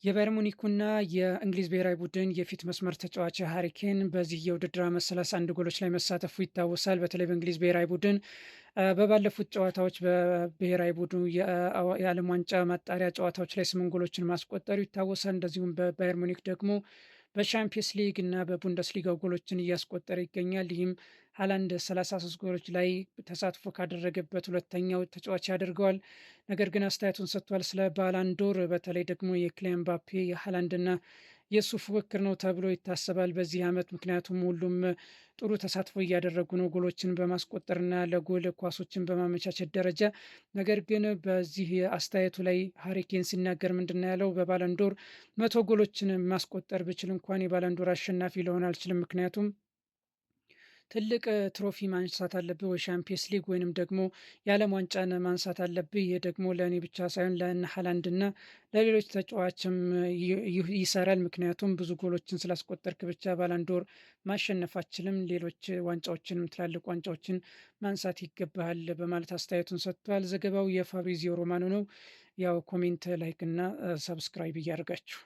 የባየር ሙኒኩና የእንግሊዝ ብሔራዊ ቡድን የፊት መስመር ተጫዋች ሃሪ ኬን በዚህ የውድድር ዓመት 31 ጎሎች ላይ መሳተፉ ይታወሳል። በተለይ በእንግሊዝ ብሔራዊ ቡድን በባለፉት ጨዋታዎች በብሔራዊ ቡድኑ የዓለም ዋንጫ ማጣሪያ ጨዋታዎች ላይ 8 ጎሎችን ማስቆጠሩ ይታወሳል። እንደዚሁም በባየር ሙኒክ ደግሞ በሻምፒየንስ ሊግ እና በቡንደስሊጋው ጎሎችን እያስቆጠረ ይገኛል። ይህም ሃላንድ 33 ጎሎች ላይ ተሳትፎ ካደረገበት ሁለተኛው ተጫዋች ያደርገዋል። ነገር ግን አስተያየቱን ሰጥቷል ስለ ባላንዶር በተለይ ደግሞ የክሊያን ምባፔ የሃላንድና የእሱ ፉክክር ነው ተብሎ ይታሰባል በዚህ ዓመት። ምክንያቱም ሁሉም ጥሩ ተሳትፎ እያደረጉ ነው ጎሎችን በማስቆጠርና ለጎል ኳሶችን በማመቻቸት ደረጃ። ነገር ግን በዚህ አስተያየቱ ላይ ሃሪኬን ሲናገር ምንድን ነው ያለው? በባለንዶር 100 ጎሎችን ማስቆጠር ብችል እንኳን የባለንዶር አሸናፊ ልሆን አልችልም። ምክንያቱም ትልቅ ትሮፊ ማንሳት አለብህ ወይ ሻምፒየንስ ሊግ ወይንም ደግሞ የዓለም ዋንጫን ማንሳት አለብህ። ይህ ደግሞ ለእኔ ብቻ ሳይሆን ለእነ ሃላንድና ለሌሎች ተጫዋችም ይሰራል። ምክንያቱም ብዙ ጎሎችን ስላስቆጠርክ ብቻ ባላንዶር ማሸነፍ አትችልም። ሌሎች ዋንጫዎችንም ትላልቅ ዋንጫዎችን ማንሳት ይገባሃል በማለት አስተያየቱን ሰጥቷል። ዘገባው የፋብሪዚዮ ሮማኖ ነው። ያው ኮሜንት ላይክ እና ሰብስክራይብ እያደርጋችሁ